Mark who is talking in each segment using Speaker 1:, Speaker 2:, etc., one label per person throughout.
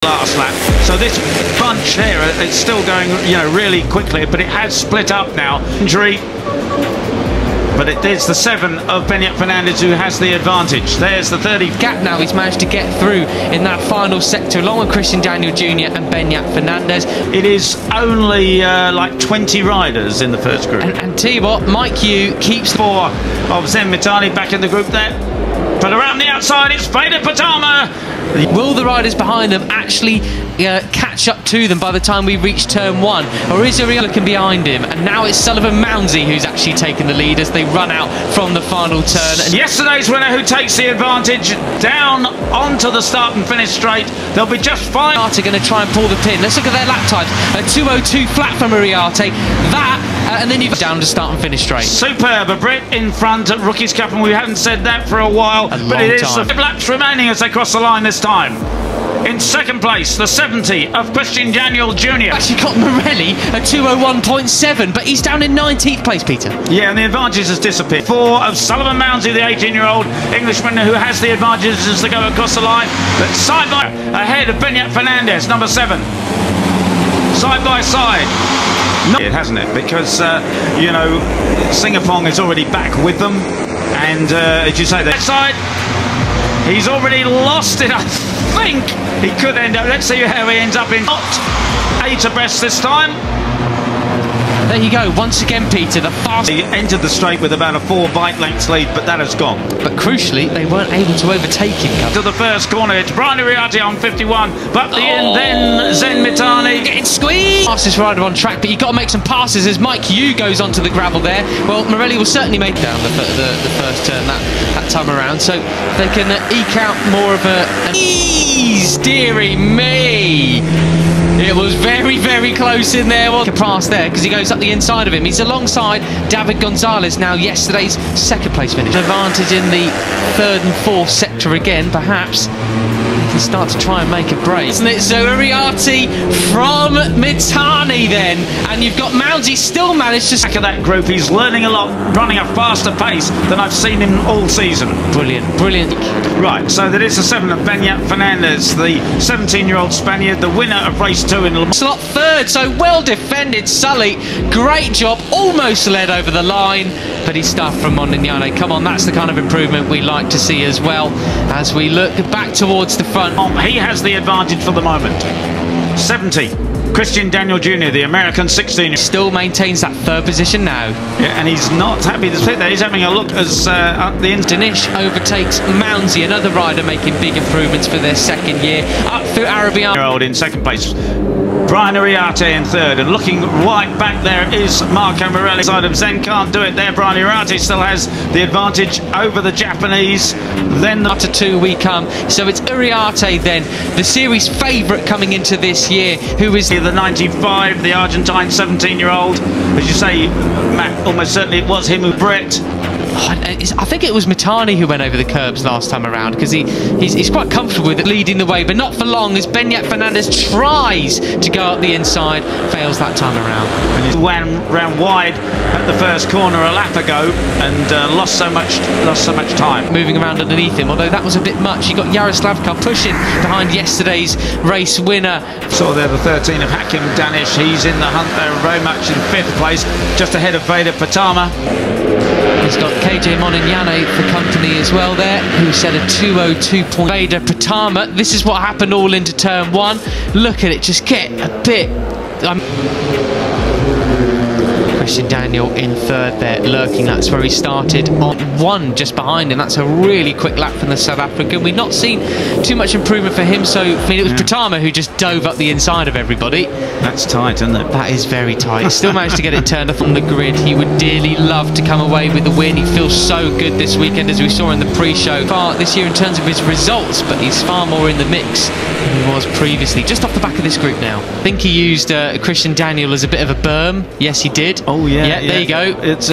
Speaker 1: last lap. So this bunch here, it's still going, you know, really quickly, but it has split up now. Injury. But it is the 7 of Beñat Fernandez who has the advantage. There's the 30
Speaker 2: gap now. He's managed to get through in that final sector along with Christian Daniel Jr. and Beñat Fernandez.
Speaker 1: It is only like 20 riders in the first group.
Speaker 2: And tell you what, Mike Yu keeps
Speaker 1: 4 of Zen Mitani back in the group there. But around the outside, it's Veda Pratama.
Speaker 2: Will the riders behind them actually catch up to them by the time we reach turn 1? Or is Uriel looking behind him? And now it's Sullivan Mounsey who's actually taking the lead as they run out from the final turn. And
Speaker 1: yesterday's winner who takes the advantage down onto the start and finish straight. They'll be just fine.
Speaker 2: Uriarte going to try and pull the pin. Let's look at their lap times. A 2:02 flat from Uriarte. That, and then you've down to start and finish straight.
Speaker 1: Superb. A Brit in front at Rookies Cup, and we haven't said that for a while. But it is the 5 laps remaining as they cross the line this time. In second place, the 70 of Christian Daniel Jr.
Speaker 2: Actually got Morelli at 2:01.7, but he's down in 19th place, Peter.
Speaker 1: Yeah, and the advantage has disappeared. 4 of Sullivan Mounsey, the 18-year-old Englishman who has the advantages as they go across the line. But side by ahead of Beñat Fernandez, number 7. Side by side. It hasn't it? Because, you know, Singapore is already back with them. And, as you say, that side, he's already lost it, I think. He could end up, let's see how he ends up in. Not 8 abreast this time.
Speaker 2: There you go, once again, Peter, the fast.
Speaker 1: He entered the straight with about a 4 bike lengths lead, but that has gone.
Speaker 2: But crucially, they weren't able to overtake him.
Speaker 1: To the first corner, it's Brian Uriarte on 51, but then Zen Mitani.
Speaker 2: Getting squeezed! Fastest rider on track, but you've got to make some passes as Mike Yu goes onto the gravel there. Well, Morelli will certainly make down the first turn that time around, so they can eke out more of an ease, dearie me! It was very, very close in there. Well, pass there because he goes up the inside of him. He's alongside David Gonzalez, now yesterday's second place finish. Advantage in the 3rd and 4th sector again, perhaps. He can start to try and make a break. Isn't it? So Uriarte from Mitani then. And you've got Mounsey still managed to...
Speaker 1: Back of that group, he's learning a lot, running a faster pace than I've seen him all season.
Speaker 2: Brilliant, brilliant.
Speaker 1: Right, so that is the 7 of Beñat Fernandez, the 17-year-old Spaniard, the winner of race 2 in Le Mans.
Speaker 2: Slot 3rd, so well defended, Sully. Great job, almost led over the line, but he's stuffed from Mondignane. Come on, that's the kind of improvement we like to see as well as we look back towards the front.
Speaker 1: He has the advantage for the moment. 70. Christian Daniel Jr., the American 16.
Speaker 2: Still maintains that 3rd position now.
Speaker 1: Yeah, and he's not happy to sit there. He's having a look as at the end.
Speaker 2: Danish overtakes Mounsey, another rider making big improvements for their 2nd year. Up through Arabian.
Speaker 1: In second place. Brian Uriarte in 3rd, and looking right back there is Marco Morelli. Side of Zen can't do it there. Brian Uriarte still has the advantage over the Japanese. Then
Speaker 2: after 2 we come, so it's Uriarte then, the series favourite coming into this year, who is
Speaker 1: the 95, the Argentine 17-year-old. As you say, Matt, almost certainly it was him who Brett.
Speaker 2: I think it was Mitani who went over the curbs last time around because he's quite comfortable with it, leading the way, but not for long as Beñat Fernandez tries to go up the inside, fails that time around.
Speaker 1: And he ran wide at the first corner a lap ago and lost so much time.
Speaker 2: Moving around underneath him, although that was a bit much. You got Yaroslavka pushing behind yesterday's race winner.
Speaker 1: Saw there the 13 of Hakim Danish. He's in the hunt there very much in 5th place, just ahead of Veda Pratama.
Speaker 2: He's got KJ Monignane for company as well there, who said a 2:02 point. Veda Pratama, this is what happened all into turn 1. Look at it, just get a bit... Christian Daniel in 3rd there, lurking. That's where he started on 1, just behind him. That's a really quick lap from the South African. We've not seen too much improvement for him, so I mean, it was Pratama who just dove up the inside of everybody.
Speaker 1: That's tight, isn't it?
Speaker 2: That is very tight. He still managed to get it turned off on the grid. He would dearly love to come away with the win. He feels so good this weekend, as we saw in the pre-show. Far this year in terms of his results, but he's far more in the mix than he was previously. Just off the back of this group now. I think he used Christian Daniel as a bit of a berm. Yes, he did.
Speaker 1: Oh yeah,
Speaker 2: yeah, there you go. It's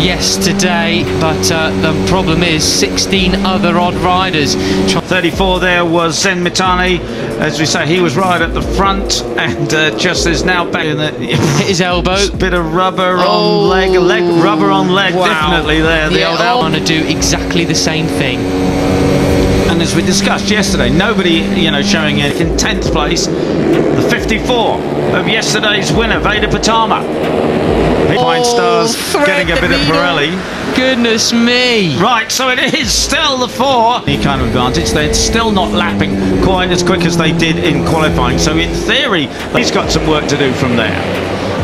Speaker 2: yesterday, but the problem is 16 other odd riders.
Speaker 1: 34 there was Zen Mitani. As we say, he was right at the front, and just is now back in the
Speaker 2: hit his elbow.
Speaker 1: Bit of rubber on leg, rubber on leg, wow. Definitely there. The old elbow.
Speaker 2: Want to do exactly the same thing.
Speaker 1: And as we discussed yesterday, nobody, showing it in 10th place. The 54 of yesterday's winner, Veda Pratama. Fine Stars getting a bit of Pirelli.
Speaker 2: Goodness me.
Speaker 1: Right, so it is still the 4. Any kind of advantage. They're still not lapping quite as quick as they did in qualifying. So in theory, he's got some work to do from there.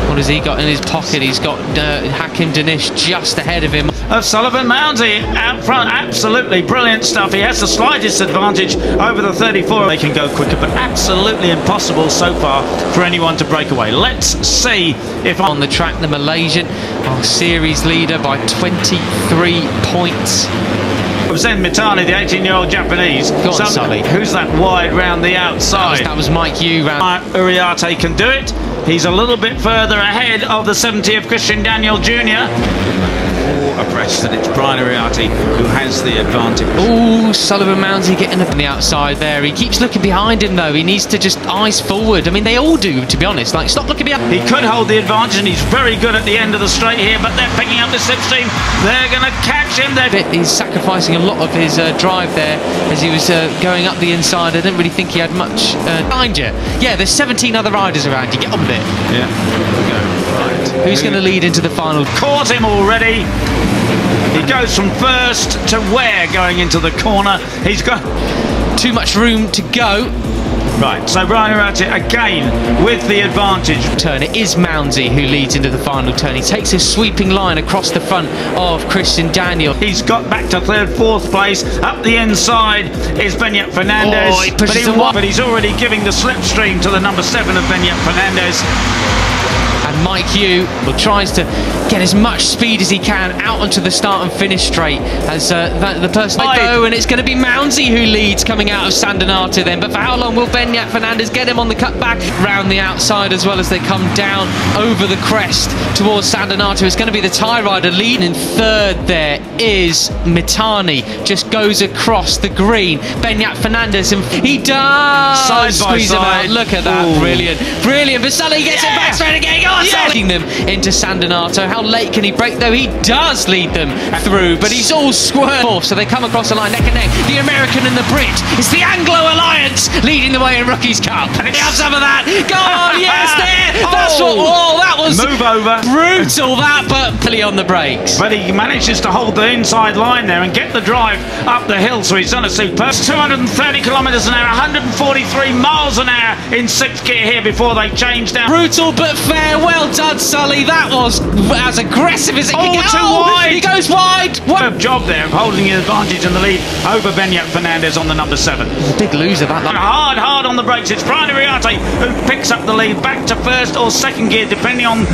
Speaker 2: What has he got in his pocket? He's got Hakim Danish just ahead of him.
Speaker 1: Sullivan Mounsey out front, absolutely brilliant stuff. He has the slightest advantage over the 34. They can go quicker, but absolutely impossible so far for anyone to break away. Let's see if
Speaker 2: on the track, the Malaysian, our series leader by 23 points.
Speaker 1: Zen Mitani, the 18-year-old Japanese.
Speaker 2: Go on, Sully.
Speaker 1: Who's that wide round the outside?
Speaker 2: That was Mike Yu.
Speaker 1: Uriarte can do it. He's a little bit further ahead of the 70 of Christian Daniel Jr. Abreast, and it's Brian Uriarte who has the advantage.
Speaker 2: Oh, Sullivan Mounsey getting up on the outside there. He keeps looking behind him though. He needs to just eyes forward. I mean, they all do, to be honest. Like, stop looking behind.
Speaker 1: He could hold the advantage, and he's very good at the end of the straight here, but they're picking up the slipstream. They're going to catch him.
Speaker 2: He's sacrificing a lot of his drive there as he was going up the inside. I didn't really think he had much behind you. Yeah, there's 17 other riders around you. Get on with it.
Speaker 1: Yeah, there we go. Right.
Speaker 2: Who's going to lead into the final?
Speaker 1: Caught him already. He goes from first to where going into the corner. He's got
Speaker 2: too much room to go.
Speaker 1: Right, so Brian Uriarte again with the advantage.
Speaker 2: Turn. It is Mounsey who leads into the final turn. He takes his sweeping line across the front of Christian Daniel.
Speaker 1: He's got back to third, fourth place. Up the inside is Benyat Fernandez.
Speaker 2: Oh, he pushes
Speaker 1: but he's already giving the slipstream to the number 7 of Benyat Fernandez.
Speaker 2: And Mike Yu tries to get as much speed as he can out onto the start and finish straight as the person I go, and it's going to be Mounsey who leads coming out of San Donato then. But for how long will Benyat Fernandez get him on the cutback round the outside as well as they come down over the crest towards San Donato? It's going to be the tie rider leading. In third there is Mitani, just goes across the green. Benyat Fernandez, and he does squeeze him out. Look at that. Ooh. Brilliant. But Sully gets it back straight again. Leading them into San Donato. How late can he break though? He does lead them through, but he's all squirred. So they come across the line neck and neck. The American and the Brit. It's the Anglo Alliance leading the way in Rookies Cup. And he has some of that. Go on, yes, there. That's what. Oh, that was
Speaker 1: move over.
Speaker 2: Brutal that, but Billy on the brakes.
Speaker 1: But he manages to hold the inside line there and get the drive up the hill. So he's done a superb 230 kilometres an hour, 143 miles an hour in 6th gear here before they change down.
Speaker 2: Brutal but fair. Well done, Sully. That was as aggressive as it can get.
Speaker 1: Too wide.
Speaker 2: He goes wide.
Speaker 1: What a job there of holding the advantage in the lead over Benyat Fernandez on the number 7.
Speaker 2: Big loser that.
Speaker 1: And hard on the brakes. It's Brian Uriarte who picks up the lead back to first or second gear, depending on